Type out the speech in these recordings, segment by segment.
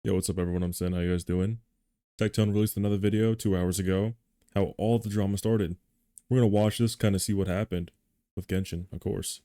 Yo, what's up everyone? I'm saying, how you guys doing? Tectone released another video 2 hours ago, how all the drama started. We're gonna watch this, kind of see what happened with Genshin, of course.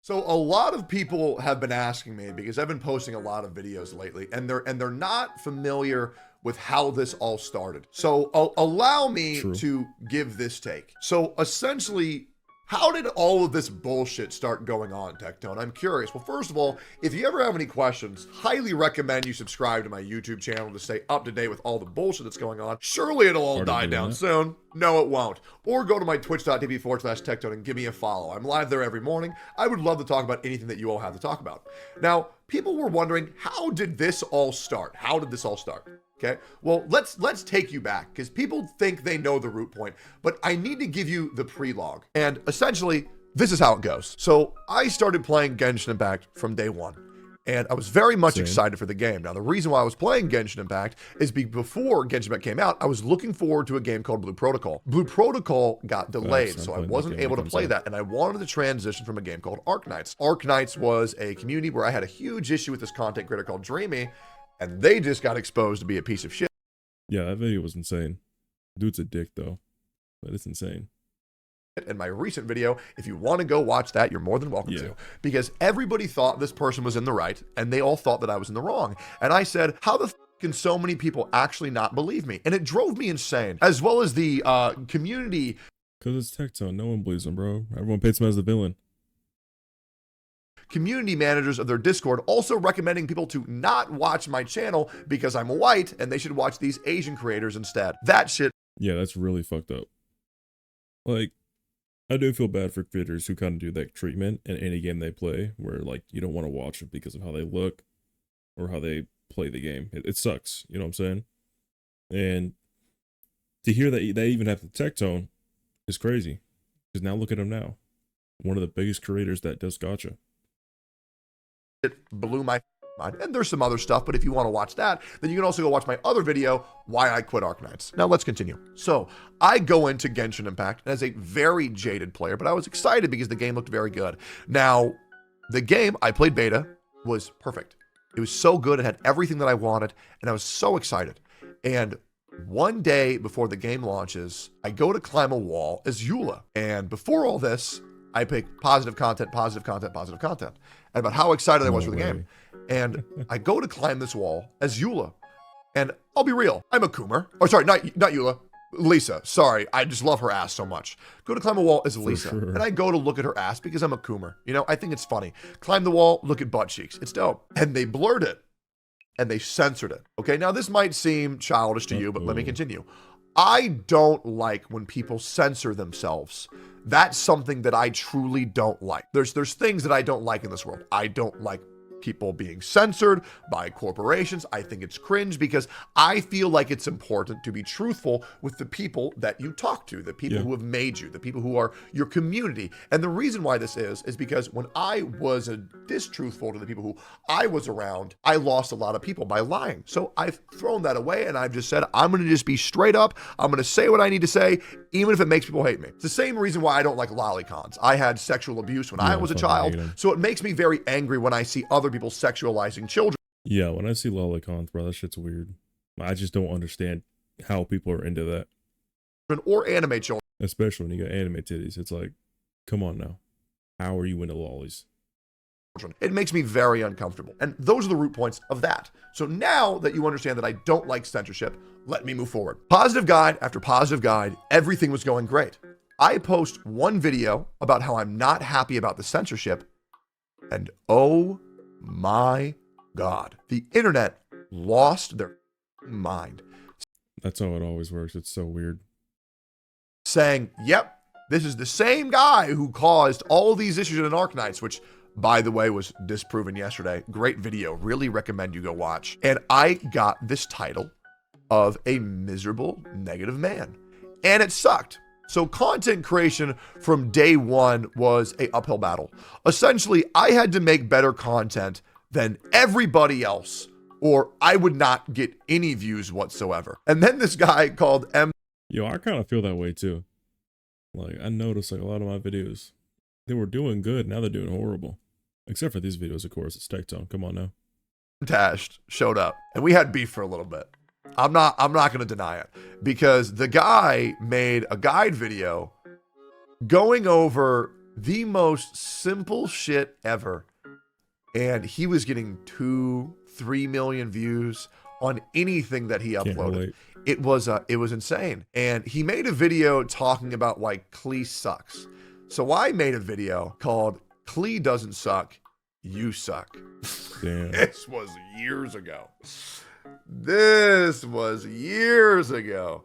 So a lot of people have been asking me because I've been posting a lot of videos lately, and they're not familiar with how this all started. So allow me True. to give this take. So essentially, how did all of this bullshit start going on, Tectone? I'm curious. Well, first of all, if you ever have any questions, highly recommend you subscribe to my YouTube channel to stay up to date with all the bullshit that's going on. Surely it'll all Already die doing down that. soon. No, it won't. Or go to my twitch.tv/Tectone and give me a follow. I'm live there every morning. I would love to talk about anything that you all have to talk about. Now, people were wondering, how did this all start? How did this all start? Okay, well, let's take you back because people think they know the root point, but I need to give you the prelogue. And essentially, this is how it goes. So I started playing Genshin Impact from day one, and I was very much Same. excited for the game. Now, the reason why I was playing Genshin Impact is before Genshin Impact came out, I was looking forward to a game called Blue Protocol. Blue Protocol got delayed, I'm so I playing that wasn't game when able it to comes play out. that, and I wanted to transition from a game called Arknights. Arknights was a community where I had a huge issue with this content creator called Dreamy, and they just got exposed to be a piece of shit. Yeah, that video was insane. Dude's a dick though, but it's insane. In my recent video, if you want to go watch that, you're more than welcome Yeah. to, because everybody thought this person was in the right and they all thought that I was in the wrong. And I said, how the can so many people actually not believe me? And it drove me insane, as well as the community. Cause it's Tectone, no one believes him, bro. Everyone paints him as the villain. Community managers of their Discord also recommending people to not watch my channel because I'm white and they should watch these Asian creators instead. That shit. Yeah, that's really fucked up. Like, I do feel bad for creators who kind of do that treatment in any game they play, where like you don't want to watch it because of how they look or how they play the game. It sucks, you know what I'm saying? And to hear that they even have the Tectone is crazy. Because now look at him now, one of the biggest creators that does gotcha. It blew my mind. And there's some other stuff, but if you want to watch that, then you can also go watch my other video, Why I Quit Arknights. Now let's continue. So I go into Genshin Impact as a very jaded player, but I was excited because the game looked very good. Now, the game, I played beta, was perfect. It was so good. It had everything that I wanted, and I was so excited. And one day before the game launches, I go to climb a wall as Eula. And before all this, I pick positive content, positive content, positive content, and about how excited I was for the game. And I go to climb this wall as Eula. And I'll be real, I'm a Coomer. Oh, sorry, not Eula, Lisa. Sorry, I just love her ass so much. Go to climb a wall as Lisa. Sure. And I go to look at her ass because I'm a Coomer. You know, I think it's funny. Climb the wall, look at butt cheeks. It's dope. And they blurred it. And they censored it. Okay, now this might seem childish to you, but let me continue. I don't like when people censor themselves. That's something that I truly don't like. There's things that I don't like in this world. I don't like people being censored by corporations. I think it's cringe because I feel like it's important to be truthful with the people that you talk to, the people who have made you, the people who are your community. And the reason why this is because when I was distruthful to the people who I was around, I lost a lot of people by lying. So I've thrown that away and I've just said, I'm going to just be straight up. I'm going to say what I need to say, even if it makes people hate me. It's the same reason why I don't like lolicons. I had sexual abuse when I was a child, so it makes me very angry when I see other people sexualizing children. Yeah, when I see lolicons, bro, that shit's weird. I just don't understand how people are into that. Or anime children. Especially when you got anime titties. It's like, come on now. How are you into lollies? It makes me very uncomfortable. And those are the root points of that. So now that you understand that I don't like censorship, let me move forward. Positive guide after positive guide, everything was going great. I post one video about how I'm not happy about the censorship, and oh my God, the internet lost their mind. That's how it always works. It's so weird. Saying, yep, this is the same guy who caused all these issues in Arknights, which, by the way, was disproven yesterday. Great video. Really recommend you go watch. And I got this title of a miserable negative man. And it sucked. So content creation from day one was an uphill battle. Essentially, I had to make better content than everybody else, or I would not get any views whatsoever. And then this guy called Yo, I kind of feel that way too. Like, I noticed like a lot of my videos, they were doing good. Now they're doing horrible. Except for these videos, of course. It's Tectone. Come on now. Tash showed up and we had beef for a little bit. I'm not going to deny it, because the guy made a guide video going over the most simple shit ever, and he was getting 2-3 million views on anything that he uploaded. It was insane. And he made a video talking about why Klee sucks. So I made a video called Klee Doesn't Suck, You Suck. Damn. This was years ago. This was years ago.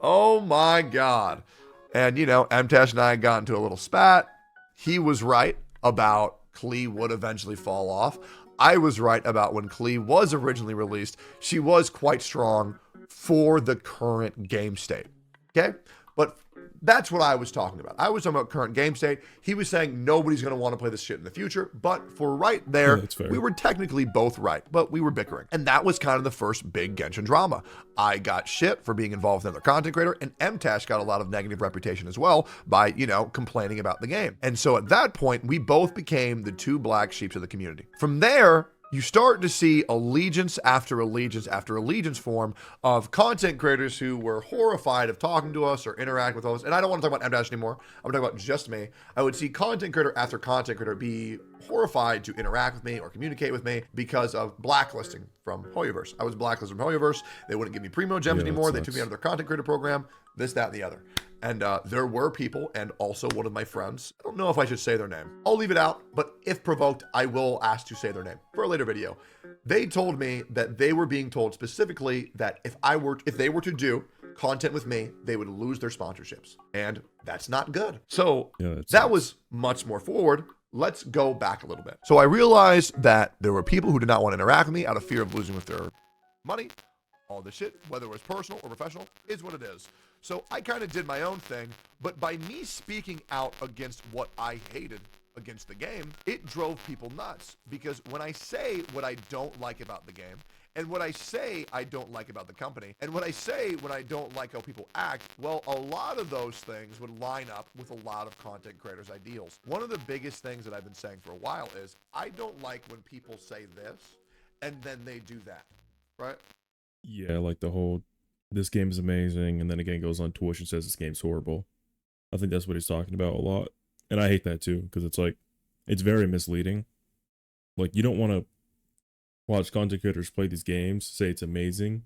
Oh my God. And, you know, MTash and I got into a little spat. He was right about Klee would eventually fall off. I was right about when Klee was originally released, she was quite strong for the current game state. Okay? But that's what I was talking about. I was talking about current game state. He was saying nobody's going to want to play this shit in the future. But for right there, we were technically both right, but we were bickering. And that was kind of the first big Genshin drama. I got shit for being involved with another content creator, and MTash got a lot of negative reputation as well by, you know, complaining about the game. And so at that point, we both became the two black sheeps of the community. From there, you start to see allegiance after allegiance after allegiance form of content creators who were horrified of talking to us or interact with us. And I don't want to talk about M-Dash anymore. I'm talking about just me. I would see content creator after content creator be horrified to interact with me or communicate with me because of blacklisting from Hoyoverse. I was blacklisted from Hoyoverse. They wouldn't give me primo gems anymore. They took me out of their content creator program, this, that, and the other. And there were people, and also one of my friends, I don't know if I should say their name. I'll leave it out, but if provoked, I will ask to say their name for a later video. They told me that they were being told specifically that if they were to do content with me, they would lose their sponsorships. And that's not good. So that was much more forward. Let's go back a little bit. So I realized that there were people who did not want to interact with me out of fear of losing with their money. All this shit, whether it was personal or professional, is what it is. So I kind of did my own thing, but by me speaking out against what I hated against the game, it drove people nuts. Because when I say what I don't like about the game, and what I say I don't like about the company, and what I say when I don't like how people act, well, a lot of those things would line up with a lot of content creators' ideals. One of the biggest things that I've been saying for a while is, I don't like when people say this, and then they do that, right? Yeah, like the whole, this game is amazing, and then again goes on Twitch and says this game's horrible. I think that's what he's talking about a lot. And I hate that too, because it's like, it's very misleading. Like, you don't want to watch content creators play these games, say it's amazing,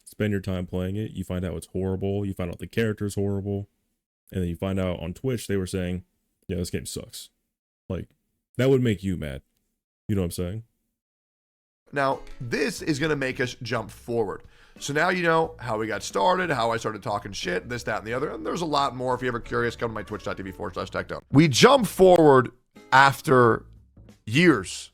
spend your time playing it, you find out it's horrible, you find out the character's horrible, and then you find out on Twitch they were saying, yeah, this game sucks. Like, that would make you mad. You know what I'm saying? Now, this is going to make us jump forward. So now you know how we got started, how I started talking shit, this, that, and the other. And there's a lot more. If you're ever curious, come to my twitch.tv/Tectone. We jump forward after years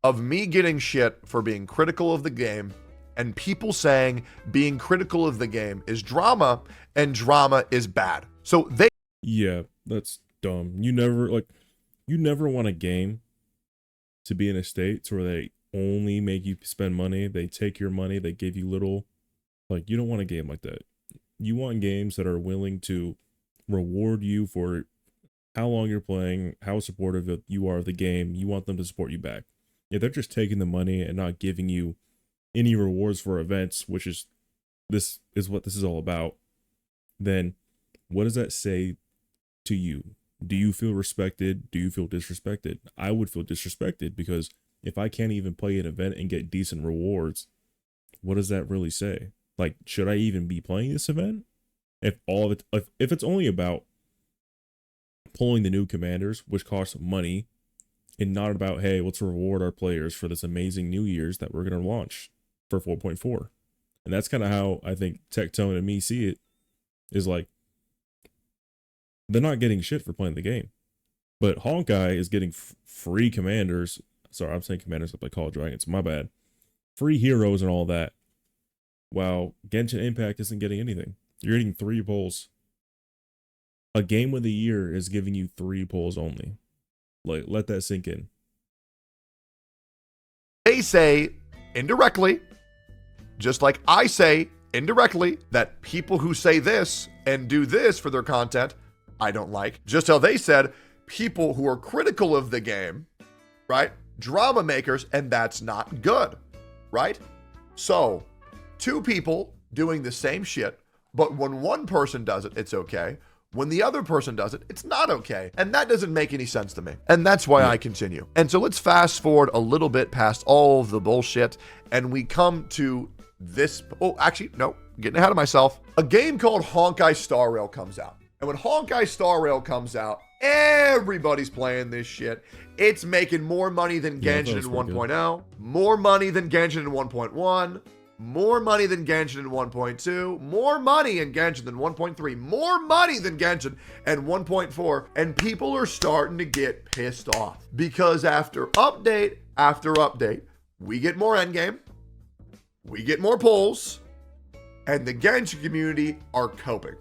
of me getting shit for being critical of the game and people saying being critical of the game is drama and drama is bad. So they... Yeah, that's dumb. You never want a game to be in a state where they only make you spend money, they take your money, they give you little. Like, you don't want a game like that. You want games that are willing to reward you for how long you're playing, how supportive you are of the game. You want them to support you back. If they're just taking the money and not giving you any rewards for events, which is what this is all about, then what does that say to you? Do you feel respected? Do you feel disrespected? I would feel disrespected, because if I can't even play an event and get decent rewards, what does that really say? Like, should I even be playing this event? If it's only about pulling the new commanders, which costs money, and not about, hey, let's reward our players for this amazing New Year's that we're going to launch for 4.4. And that's kind of how I think Tectone and me see it, is like, they're not getting shit for playing the game. But Honkai is getting free commanders. Sorry, I'm saying commanders like I call dragons. My bad. Free heroes and all that. While Genshin Impact isn't getting anything. You're getting 3 pulls. A game of the year is giving you 3 pulls only. Like, let that sink in. They say indirectly, just like I say indirectly, that people who say this and do this for their content, I don't like. Just how they said people who are critical of the game, right? Drama makers, and that's not good. right? So, two people doing the same shit, but when one person does it, it's okay. When the other person does it, it's not okay. And that doesn't make any sense to me. And that's why I continue. And so let's fast forward a little bit past all of the bullshit, and we come to this. Oh, actually, no, getting ahead of myself. A game called Honkai Star Rail comes out. And when Honkai Star Rail comes out, everybody's playing this shit. It's making more money than Genshin in 1.0, more money than Genshin in 1.1, more money than Genshin in 1.2, more money in Genshin than 1.3, more money than Genshin and 1.4, and people are starting to get pissed off because after update after update, we get more endgame, we get more polls, and the Genshin community are coping.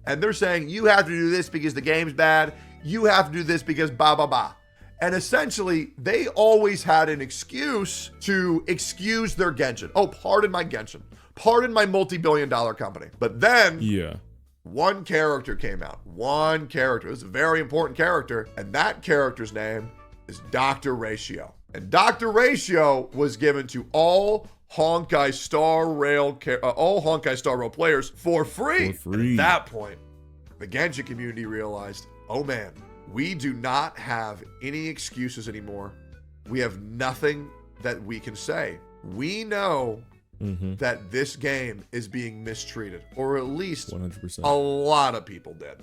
And they're saying, you have to do this because the game's bad, you have to do this because blah, blah, blah. And essentially, they always had an excuse to excuse their Genshin. Oh, pardon my Genshin. Pardon my multi-billion-dollar company. But then, one character came out. One character. This is a very important character. And that character's name is Dr. Ratio. And Dr. Ratio was given to all Honkai Star Rail players for free. At that point, the Genshin community realized, oh man, we do not have any excuses anymore. We have nothing that we can say. We know that this game is being mistreated, or at least 100%. A lot of people did.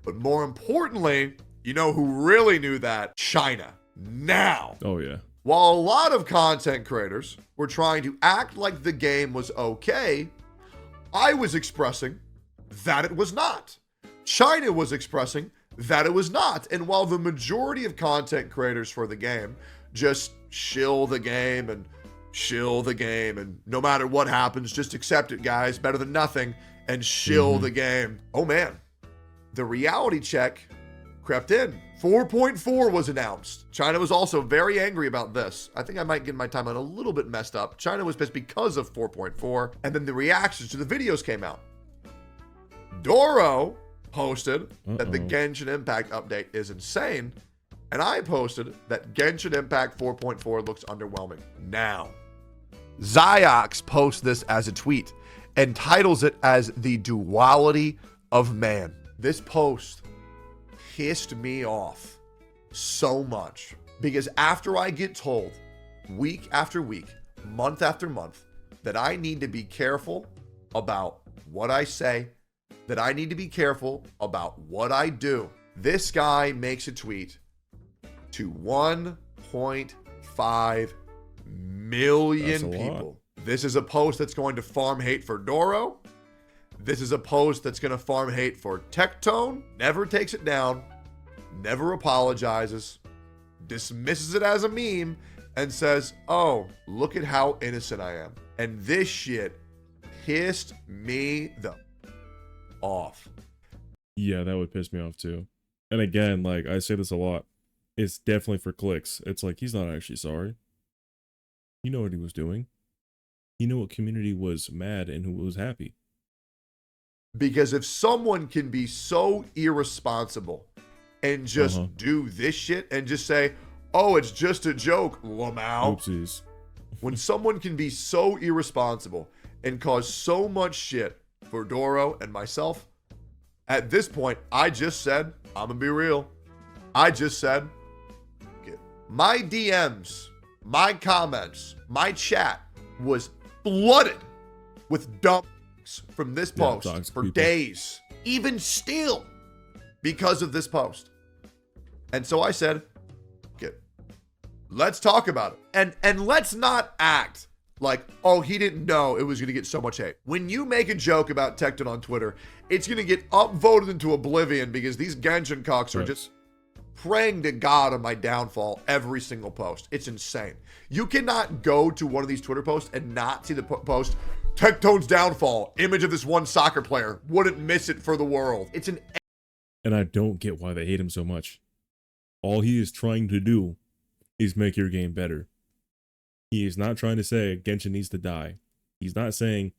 But more importantly, you know who really knew that? China. Now. Oh, yeah. While a lot of content creators were trying to act like the game was okay, I was expressing that it was not. China was expressing that it was not. And while the majority of content creators for the game just shill the game and no matter what happens, just accept it, guys, better than nothing, and shill the game. Oh man, the reality check crept in. 4.4 was announced. China was also very angry about this. I think I might get my timeline a little bit messed up. China was pissed because of 4.4, and then the reactions to the videos came out. Doro posted that the Genshin Impact update is insane, and I posted that Genshin Impact 4.4 looks underwhelming. Now, Ziox posts this as a tweet and titles it as the duality of man. This post pissed me off so much because after I get told week after week, month after month, that I need to be careful about what I say, that I need to be careful about what I do, this guy makes a tweet to 1.5 million people. This is a post that's going to farm hate for Doro. This is a post that's going to farm hate for Tectone, never takes it down, never apologizes, dismisses it as a meme, and says, oh, look at how innocent I am. And this shit pissed me the off. Yeah, that would piss me off too. And again, like I say this a lot, it's definitely for clicks. It's like, he's not actually sorry. You know what he was doing. You know what community was mad and who was happy. Because if someone can be so irresponsible and just do this shit and just say, oh, it's just a joke, Lamau. Oopsies. When someone can be so irresponsible and cause so much shit for Doro and myself, at this point, I just said, I'm gonna be real. I just said, my DMs, my comments, my chat was flooded with dumb from this post for days, even still, because of this post. And so I said, let's talk about it. And let's not act like, oh, he didn't know it was going to get so much hate. When you make a joke about Tectone on Twitter, it's going to get upvoted into oblivion because these Genshin cocks are just praying to God on my downfall every single post. It's insane. You cannot go to one of these Twitter posts and not see the post, Tectone's downfall, image of this one soccer player, wouldn't miss it for the world. It's an... And I don't get why they hate him so much. All he is trying to do is make your game better. He is not trying to say Genshin needs to die. He's not saying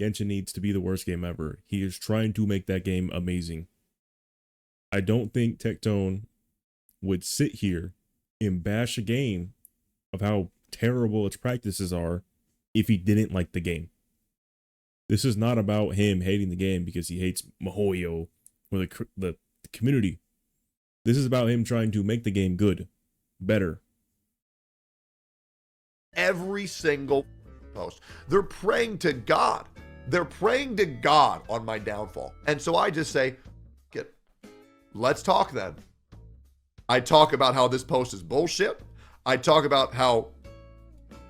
Genshin needs to be the worst game ever. He is trying to make that game amazing. I don't think Tectone would sit here and bash a game of how terrible its practices are if he didn't like the game. This is not about him hating the game because he hates MiHoYo or the community. This is about him trying to make the game good, better. Every single post. They're praying to God. They're praying to God on my downfall. And so I just say, let's talk then. I talk about how this post is bullshit. I talk about how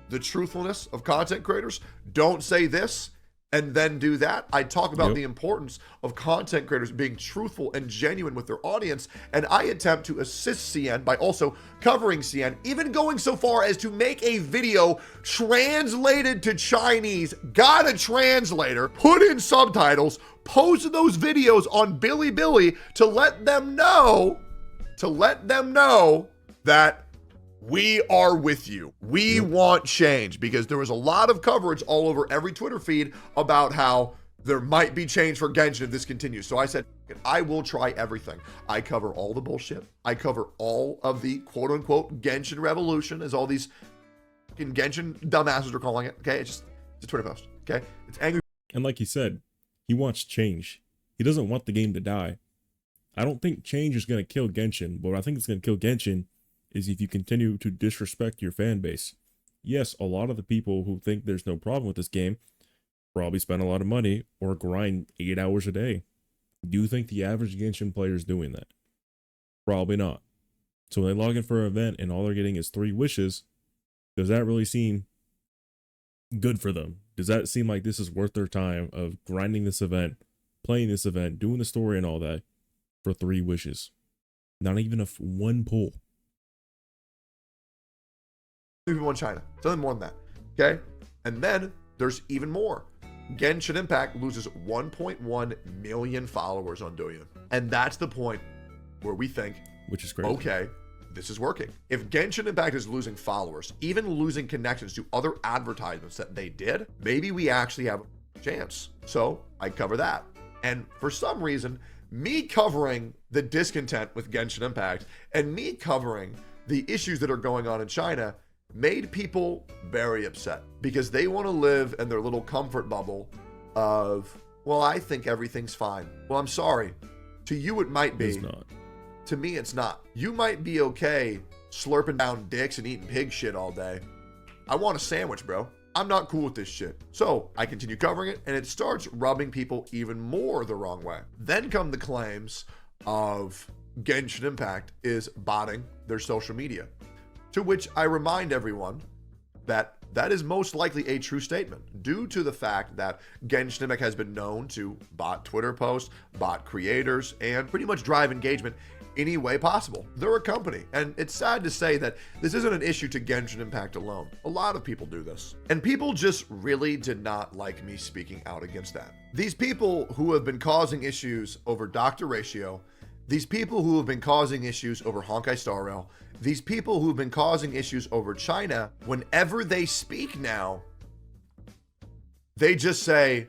the truthfulness of content creators don't say this and then do that. I talk about the importance of content creators being truthful and genuine with their audience. And I attempt to assist CN by also covering CN, even going so far as to make a video translated to Chinese, got a translator, put in subtitles, posted those videos on Bilibili to let them know that we are with you. We want change, because there was a lot of coverage all over every Twitter feed about how there might be change for Genshin if this continues. So I said, I will try everything. I cover all the bullshit. I cover all of the quote unquote Genshin revolution, as all these fucking Genshin dumbasses are calling it. Okay. It's a Twitter post. Okay. It's angry. And like he said, he wants change. He doesn't want the game to die. I don't think change is going to kill Genshin, but what I think it's going to kill Genshin is if you continue to disrespect your fan base. Yes, a lot of the people who think there's no problem with this game probably spend a lot of money or grind 8 hours a day. Do you think the average Genshin player is doing that? Probably not. So when they log in for an event and all they're getting is 3 wishes, does that really seem good for them? Does that seem like this is worth their time of grinding this event, playing this event, doing the story and all that for 3 wishes? Not even one pull. People in China. Something more than that. Okay? And then there's even more. Genshin Impact loses 1.1 million followers on Douyin. And that's the point where we think, which is crazy. Okay, this is working. If Genshin Impact is losing followers, even losing connections to other advertisements that they did, maybe we actually have a chance. So I cover that. And for some reason, me covering the discontent with Genshin Impact and me covering the issues that are going on in China made people very upset, because they want to live in their little comfort bubble of, well, I think everything's fine. Well, I'm sorry. To you, it might be. It's not. To me, it's not. You might be okay slurping down dicks and eating pig shit all day. I want a sandwich, bro. I'm not cool with this shit. So I continue covering it, and it starts rubbing people even more the wrong way. Then come the claims of Genshin Impact is botting their social media. To which I remind everyone that that is most likely a true statement, due to the fact that Genshin Impact has been known to bot Twitter posts, bot creators, and pretty much drive engagement any way possible. They're a company, and it's sad to say that this isn't an issue to Genshin Impact alone. A lot of people do this. And people just really did not like me speaking out against that. These people who have been causing issues over Dr. Ratio, these people who have been causing issues over Honkai Star Rail, these people who've been causing issues over China, whenever they speak now, they just say,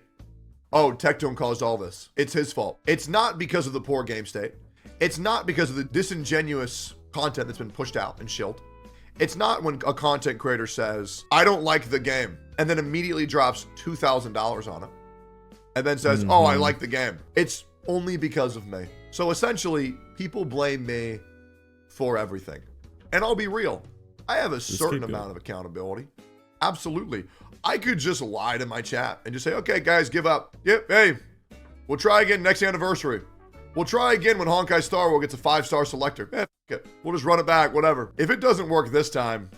oh, Tectone caused all this. It's his fault. It's not because of the poor game state. It's not because of the disingenuous content that's been pushed out and shilled. It's not when a content creator says, I don't like the game, and then immediately drops $2,000 on it, and then says, oh, I like the game. It's only because of me. So essentially, people blame me for everything. And I'll be real, I have a certain amount of accountability. Absolutely. I could just lie to my chat and just say, okay, guys, give up. Yep, hey, we'll try again next anniversary. We'll try again when Honkai Star Rail gets a 5-star selector. It. We'll just run it back, whatever. If it doesn't work this time,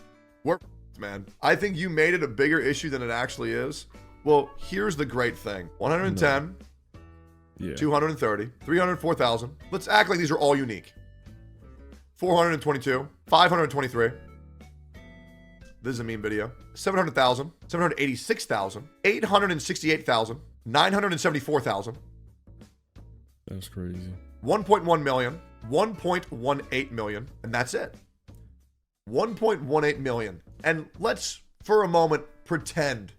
we're man. I think you made it a bigger issue than it actually is. Well, here's the great thing. 110, 230, 304,000. Let's act like these are all unique. 422, 523. This is a meme video. 700,000, 786,000, 868,000, 974,000. That's crazy. 1.1 million, 1.18 million, and that's it. 1.18 million. And let's for a moment pretend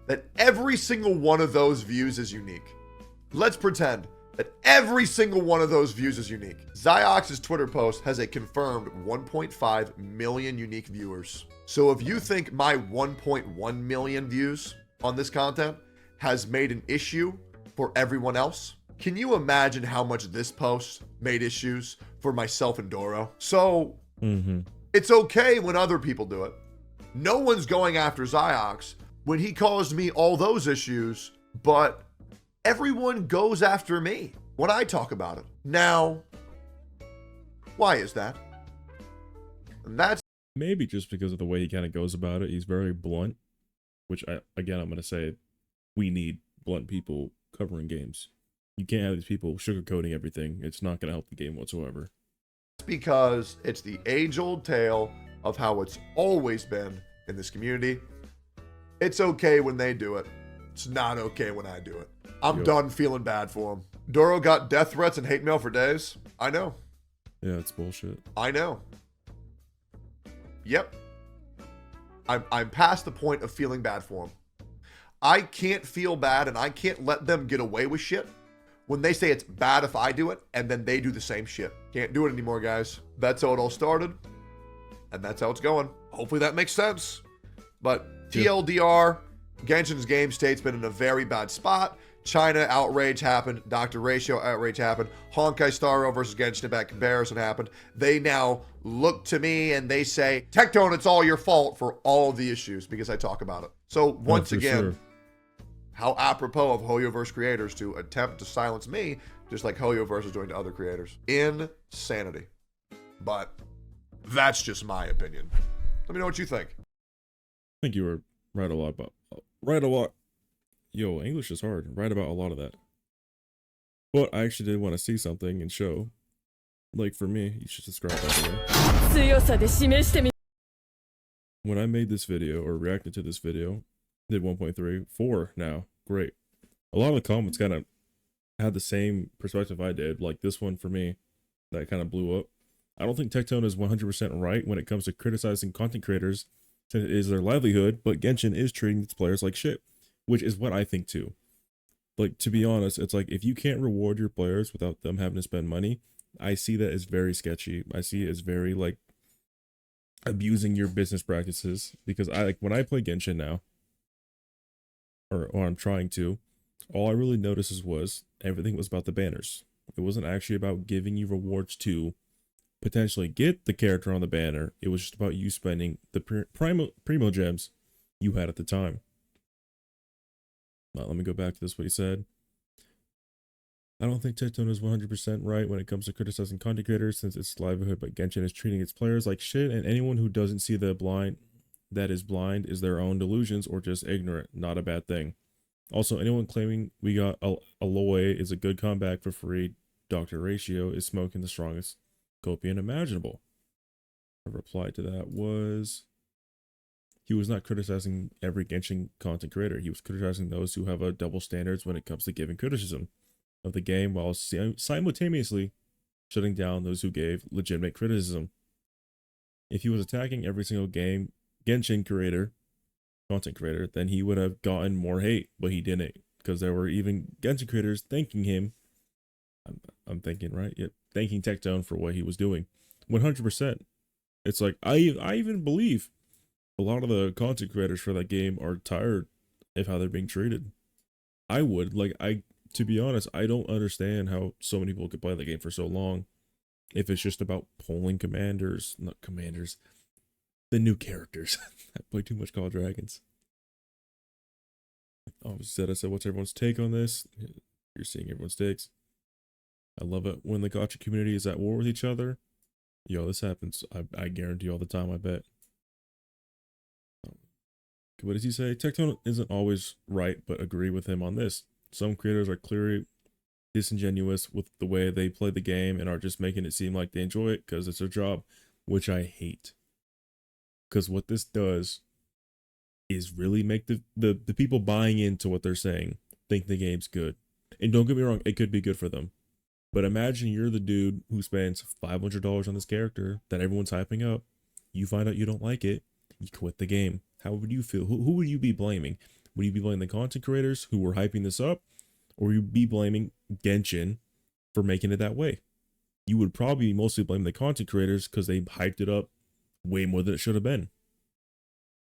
that every single one of those views is unique. Let's pretend that every single one of those views is unique. Ziox's Twitter post has a confirmed 1.5 million unique viewers. So if you think my 1.1 million views on this content has made an issue for everyone else, can you imagine how much this post made issues for myself and Doro? So it's okay when other people do it. No one's going after Ziox when he caused me all those issues, but everyone goes after me when I talk about it. Now, why is that? And that's maybe just because of the way he kind of goes about it. He's very blunt, which I'm going to say we need blunt people covering games. You can't have these people sugarcoating everything. It's not going to help the game whatsoever. Because it's the age-old tale of how it's always been in this community. It's okay when they do it. It's not okay when I do it. I'm done feeling bad for him. Doro got death threats and hate mail for days. I know. Yeah, it's bullshit. I know. Yep. I'm past the point of feeling bad for him. I can't feel bad and I can't let them get away with shit when they say it's bad if I do it and then they do the same shit. Can't do it anymore, guys. That's how it all started. And that's how it's going. Hopefully that makes sense. But TLDR, Genshin's game state's been in a very bad spot. China outrage happened. Dr. Ratio outrage happened. Honkai Starro versus Genshin Impact comparison happened. They now look to me and they say, Tectone, it's all your fault for all of the issues because I talk about it. So once again, how apropos of Hoyoverse creators to attempt to silence me, just like Hoyoverse is doing to other creators. Insanity. But that's just my opinion. Let me know what you think. I think you were right a lot. Yo, English is hard. Right about a lot of that. But I actually did want to see something and show. Like for me, you should subscribe by the way. When I made this video or reacted to this video, did 1.3, 4 now. Great. A lot of the comments kind of had the same perspective I did. Like this one for me, that kind of blew up. I don't think Tectone is 100% right when it comes to criticizing content creators since it is their livelihood, but Genshin is treating its players like shit, which is what I think too. Like, to be honest, it's like if you can't reward your players without them having to spend money, I see that as very sketchy. I see it as very like abusing your business practices because when I play Genshin now, or I'm trying to, all I really noticed was everything was about the banners. It wasn't actually about giving you rewards to potentially get the character on the banner. It was just about you spending the primo gems you had at the time. Let me go back to this, what he said. I don't think Tectone is 100% right when it comes to criticizing content creators since it's livelihood, but Genshin is treating its players like shit, and anyone who doesn't see the blind that is blind is their own delusions or just ignorant, not a bad thing. Also, anyone claiming we got Aloy is a good comeback for free, Dr. Ratio is smoking the strongest copium imaginable. A reply to that was, he was not criticizing every Genshin content creator. He was criticizing those who have a double standards when it comes to giving criticism of the game while simultaneously shutting down those who gave legitimate criticism. If he was attacking every single Genshin content creator, then he would have gotten more hate, but he didn't, because there were even Genshin creators thanking him. I'm thinking, right? Yep, thanking Tectone for what he was doing. 100%. It's like, I even believe a lot of the content creators for that game are tired of how they're being treated. I would, to be honest, I don't understand how so many people could play the game for so long if it's just about pulling not commanders, the new characters. I play too much Call of Dragons. I said, what's everyone's take on this? You're seeing everyone's takes. I love it when the gacha community is at war with each other. Yo, this happens, I guarantee all the time, I bet. What does he say? Tectone isn't always right, but agree with him on this. Some creators are clearly disingenuous with the way they play the game and are just making it seem like they enjoy it because it's their job, which I hate. Because what this does is really make the people buying into what they're saying think the game's good. And don't get me wrong, it could be good for them. But imagine you're the dude who spends $500 on this character that everyone's hyping up. You find out you don't like it, you quit the game. How would you feel? Who would you be blaming? Would you be blaming the content creators who were hyping this up? Or would you be blaming Genshin for making it that way? You would probably mostly blame the content creators because they hyped it up way more than it should have been.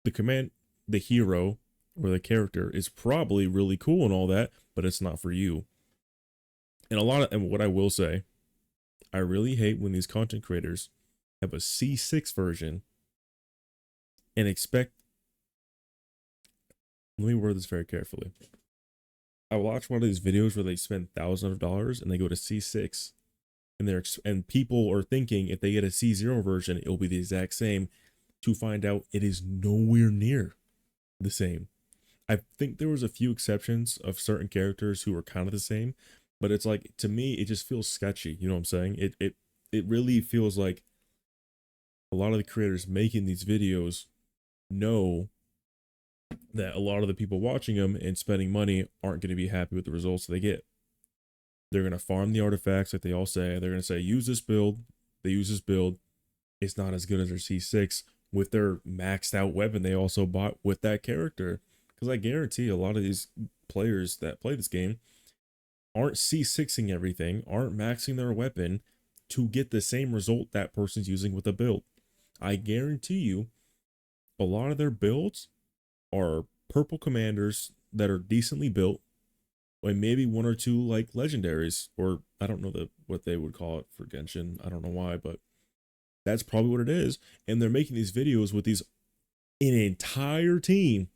the hero or the character is probably really cool and all that, but it's not for you. And what I will say, I really hate when these content creators have a C6 version and expect, let me word this very carefully. I watch one of these videos where they spend thousands of dollars and they go to C6, and people are thinking if they get a C0 version, it'll be the exact same, to find out it is nowhere near the same. I think there was a few exceptions of certain characters who were kind of the same, but it's like, to me, it just feels sketchy. You know what I'm saying? It really feels like a lot of the creators making these videos know that a lot of the people watching them and spending money aren't going to be happy with the results they get. They're going to farm the artifacts like they all say. They're going to say, use this build. They use this build. It's not as good as their C6 with their maxed out weapon they also bought with that character. Because I guarantee a lot of these players that play this game aren't C6ing everything, aren't maxing their weapon to get the same result that person's using with a build. I guarantee you a lot of their builds are purple commanders that are decently built, and maybe one or two like legendaries, or I don't know what they would call it for Genshin. I don't know why, but that's probably what it is. And they're making these videos with an entire team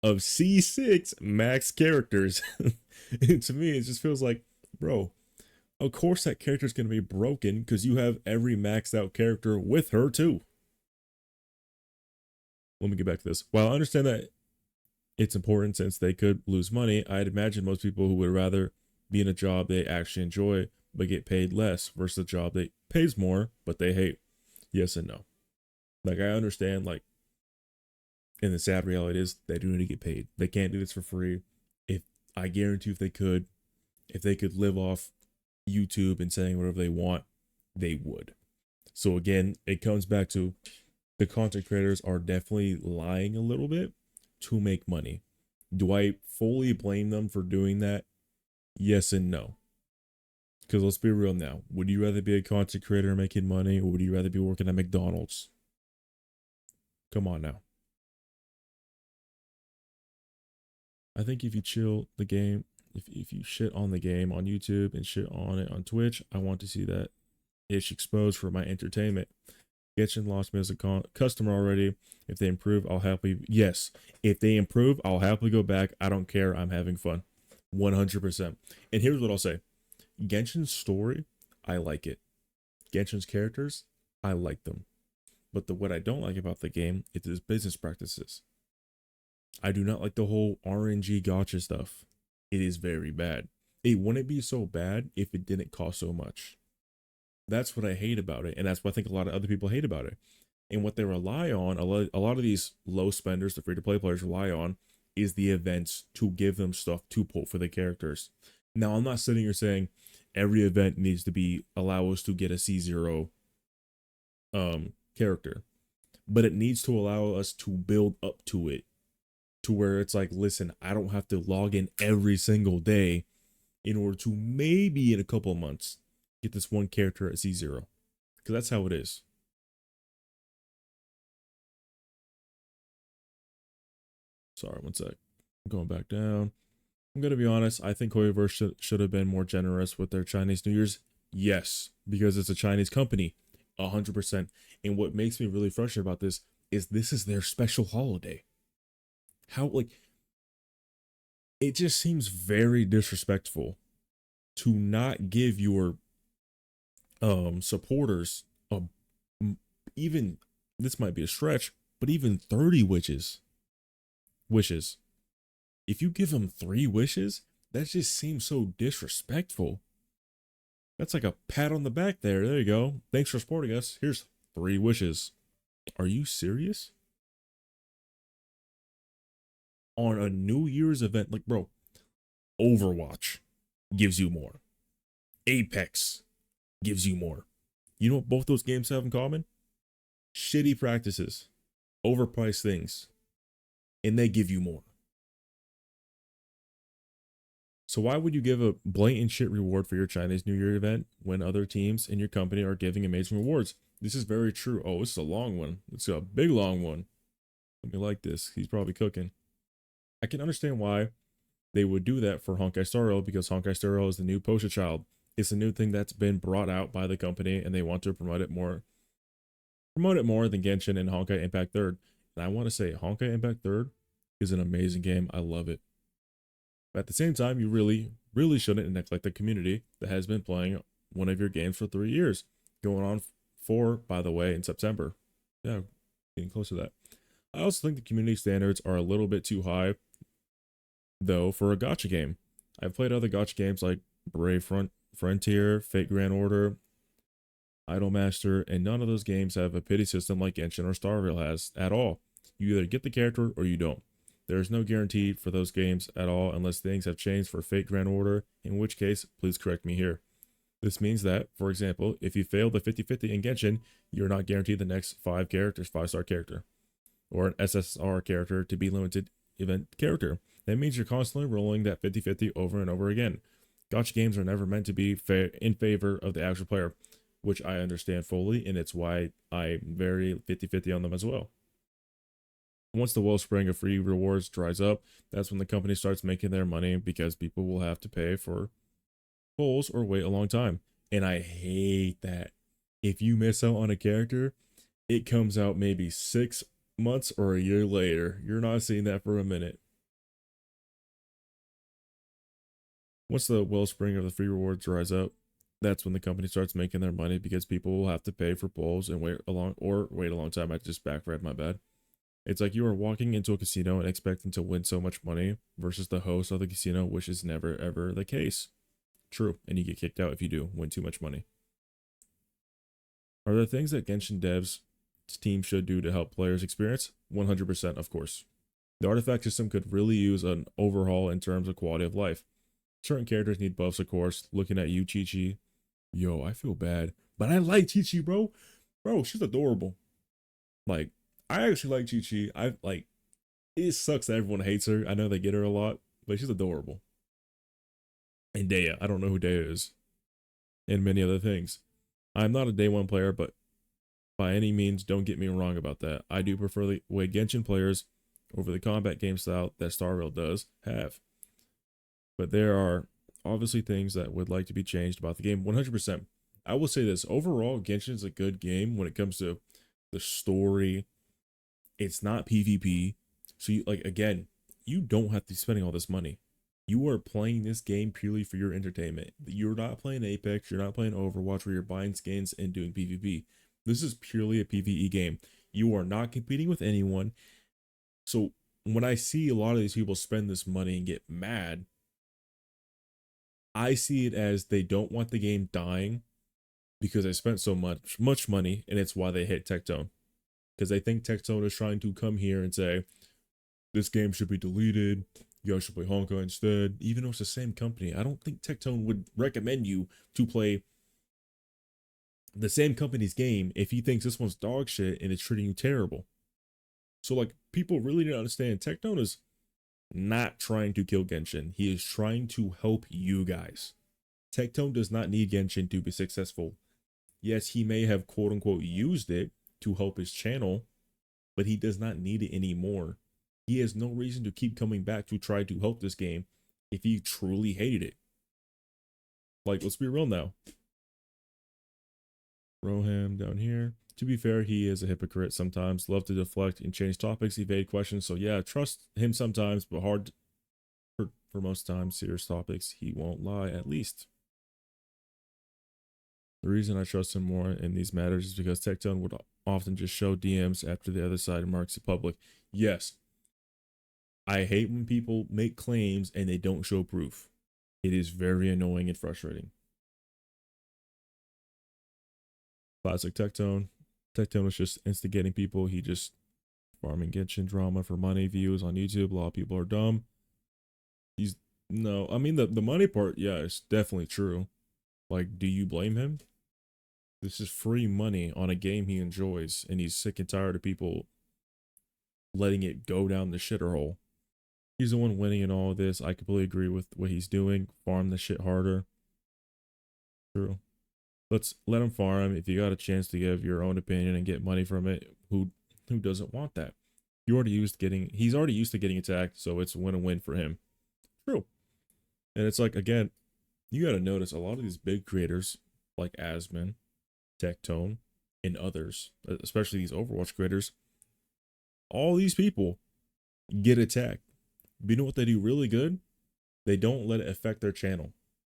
of C6 max characters. And to me, it just feels like, bro, of course that character's going to be broken because you have every maxed out character with her too. Let me get back to this. While I understand that it's important since they could lose money, I'd imagine most people who would rather be in a job they actually enjoy but get paid less versus a job that pays more but they hate. Yes and no. Like, I understand, like, and the sad reality is they do need to get paid. They can't do this for free. If I guarantee if they could live off YouTube and saying whatever they want, they would. So again, it comes back to the content creators are definitely lying a little bit to make money. Do I fully blame them for doing that? Yes and no. Because let's be real now. Would you rather be a content creator making money, or would you rather be working at McDonald's? Come on now. I think if you chill the game, if you shit on the game on YouTube and shit on it on Twitch, I want to see that ish exposed for my entertainment. Genshin lost me as a customer already. If they improve, I'll happily, yes. If they improve, I'll happily go back. I don't care. I'm having fun. 100%. And here's what I'll say. Genshin's story, I like it. Genshin's characters, I like them. But what I don't like about the game is its business practices. I do not like the whole RNG gotcha stuff. It is very bad. It wouldn't be so bad if it didn't cost so much. That's what I hate about it, and that's what I think a lot of other people hate about it. And what they rely on, a lot of these low spenders, the free-to-play players rely on, is the events to give them stuff to pull for the characters. Now, I'm not sitting here saying every event needs to allow us to get a C0 character, but it needs to allow us to build up to it, to where it's like, listen, I don't have to log in every single day in order to maybe in a couple of months get this one character at C0, because that's how it is. Sorry, one sec. I'm going back down. I'm going to be honest. I think Hoyoverse should have been more generous with their Chinese New Year's. Yes, because it's a Chinese company. 100%. And what makes me really frustrated about this is their special holiday. How, like, it just seems very disrespectful to not give your supporters even, this might be a stretch, but even 30 wishes. If you give them 3 wishes, that just seems so disrespectful. That's like a pat on the back there. There you go. Thanks for supporting us. Here's 3 wishes. Are you serious? On a New Year's event, like, bro, Overwatch gives you more. Apex gives you more. You know what both those games have in common? Shitty practices, overpriced things, and they give you more. So why would you give a blatant shit reward for your Chinese New Year event when other teams in your company are giving amazing rewards? This is very true. Oh, it's a long one. It's a big long one. Let me like this. He's probably cooking. I can understand why they would do that for Honkai Star Rail because Honkai Star Rail is the new poster child. It's a new thing that's been brought out by the company and they want to promote it more than Genshin and Honkai Impact Third. And I want to say Honkai Impact Third is an amazing game. I love it. But at the same time, you really shouldn't neglect the community that has been playing one of your games for 3 years. Going on 4, by the way, in September. Yeah, getting close to that. I also think the community standards are a little bit too high, though, for a gacha game. I've played other gacha games like Frontier, Fate Grand Order, Idolmaster, and none of those games have a pity system like Genshin or Star Rail has at all. You either get the character or you don't. There is no guarantee for those games at all unless things have changed for Fate Grand Order, in which case, please correct me here. This means that, for example, if you fail the 50-50 in Genshin, you're not guaranteed the next 5-star character, or an SSR character to be limited event character. That means you're constantly rolling that 50-50 over and over again. Gacha games are never meant to be in favor of the actual player, which I understand fully, and it's why I'm very 50-50 on them as well. Once the wellspring of free rewards dries up, that's when the company starts making their money because people will have to pay for polls or wait a long time. And I hate that. If you miss out on a character, it comes out maybe 6 months or a year later. You're not seeing that for a minute. Once the wellspring of the free rewards dries up, that's when the company starts making their money because people will have to pay for polls and wait a long time. I just backread, my bad. It's like you are walking into a casino and expecting to win so much money versus the host of the casino, which is never ever the case. True, and you get kicked out if you do win too much money. Are there things that Genshin devs team should do to help players experience? 100%, of course. The artifact system could really use an overhaul in terms of quality of life. Certain characters need buffs, of course. Looking at you, Chi-Chi. Yo, I feel bad. But I like Chi-Chi, bro. Bro, she's adorable. Like, I actually like Chi-Chi. It sucks that everyone hates her. I know they get her a lot, but she's adorable. And Dea, I don't know who Dea is. And many other things. I'm not a day one player, but by any means, don't get me wrong about that. I do prefer the way Genshin players over the combat game style that Star Rail does have. But there are obviously things that would like to be changed about the game 100%. I will say this, overall, Genshin is a good game when it comes to the story. It's not PvP. So again, you don't have to be spending all this money. You are playing this game purely for your entertainment. You're not playing Apex, you're not playing Overwatch where you're buying skins and doing PvP. This is purely a PvE game. You are not competing with anyone. So when I see a lot of these people spend this money and get mad, I see it as they don't want the game dying because they spent so much money, and it's why they hate Tectone. Because they think Tectone is trying to come here and say, this game should be deleted, you guys should play Honkai instead. Even though it's the same company, I don't think Tectone would recommend you to play the same company's game if he thinks this one's dog shit and it's treating you terrible. So people really need to understand Tectone is not trying to kill Genshin. He is trying to help you guys. Tectone does not need Genshin to be successful. Yes, he may have quote unquote used it to help his channel, but he does not need it anymore. He has no reason to keep coming back to try to help this game if he truly hated it. Let's be real now. Roham down here. To be fair, he is a hypocrite sometimes. Love to deflect and change topics, evade questions. So yeah, trust him sometimes, but hard for most times. Serious topics, he won't lie, at least. The reason I trust him more in these matters is because Tectone would often just show DMs after the other side marks it public. Yes. I hate when people make claims and they don't show proof. It is very annoying and frustrating. Classic Tectone. Tectone was just instigating people. He just farming Genshin drama for money, views on YouTube. A lot of people are dumb. No, I mean the money part, yeah, it's definitely true. Do you blame him? This is free money on a game he enjoys, and he's sick and tired of people letting it go down the shitter hole. He's the one winning in all of this. I completely agree with what he's doing. Farm the shit harder. True. Let's let him farm. If you got a chance to give your own opinion and get money from it, who doesn't want that? He's already used to getting attacked, so it's win-win for him. True. And it's like, again, you got to notice a lot of these big creators like Asmin, Tectone, and others, especially these Overwatch creators, all these people get attacked. But you know what they do really good? They don't let it affect their channel.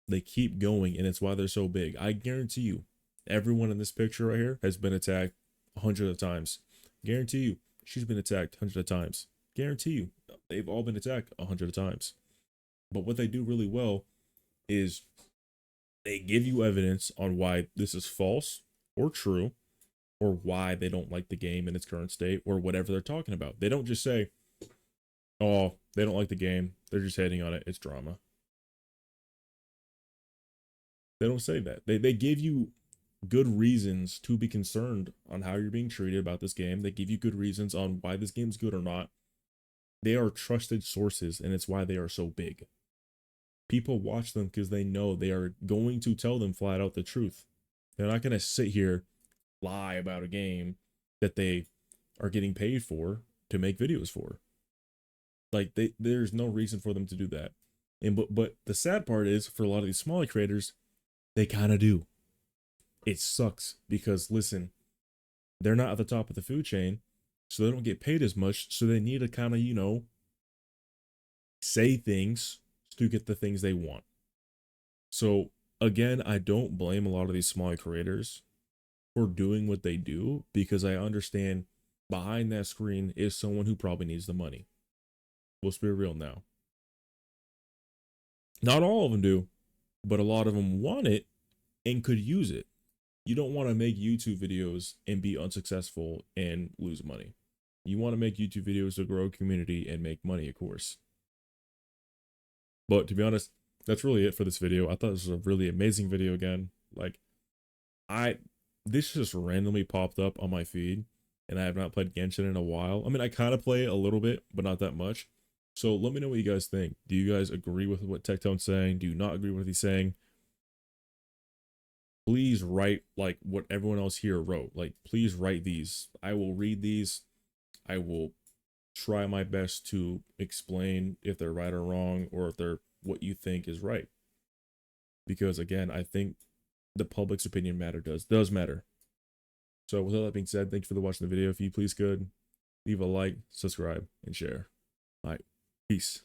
They keep going, and it's why they're so big. I guarantee you, everyone in this picture right here has been attacked 100 of times. Guarantee you, she's been attacked 100 of times. Guarantee you, they've all been attacked 100 of times. But what they do really well is they give you evidence on why this is false or true, or why they don't like the game in its current state, or whatever they're talking about. They don't just say, oh, they don't like the game, they're just hating on it, it's drama. They don't say that. They give you good reasons to be concerned on how you're being treated about this game. They give you good reasons on why this game's good or not. They are trusted sources, and it's why they are so big. People watch them because they know they are going to tell them flat out the truth. They're not going to sit here, lie about a game that they are getting paid for to make videos for. Like, there's no reason for them to do that. And but the sad part is, for a lot of these smaller creators, they kind of do. It sucks because, listen, they're not at the top of the food chain, so they don't get paid as much, so they need to kind of, say things to get the things they want. So again, I don't blame a lot of these smaller creators for doing what they do, because I understand behind that screen is someone who probably needs the money. Let's be real now. Not all of them do, but a lot of them want it and could use it. You don't want to make YouTube videos and be unsuccessful and lose money. You want to make YouTube videos to grow a community and make money, of course. But to be honest, that's really it for this video. I thought this was a really amazing video again. Like, this just randomly popped up on my feed, and I have not played Genshin in a while. I mean, I kind of play a little bit, but not that much. So let me know what you guys think. Do you guys agree with what Tectone's saying? Do you not agree with what he's saying? Please write like what everyone else here wrote. Like, please write these. I will read these. I will try my best to explain if they're right or wrong, or if they're what you think is right. Because again, I think the public's opinion does matter. So with all that being said, thank you for watching the video. If you please could leave a like, subscribe, and share. All right, peace.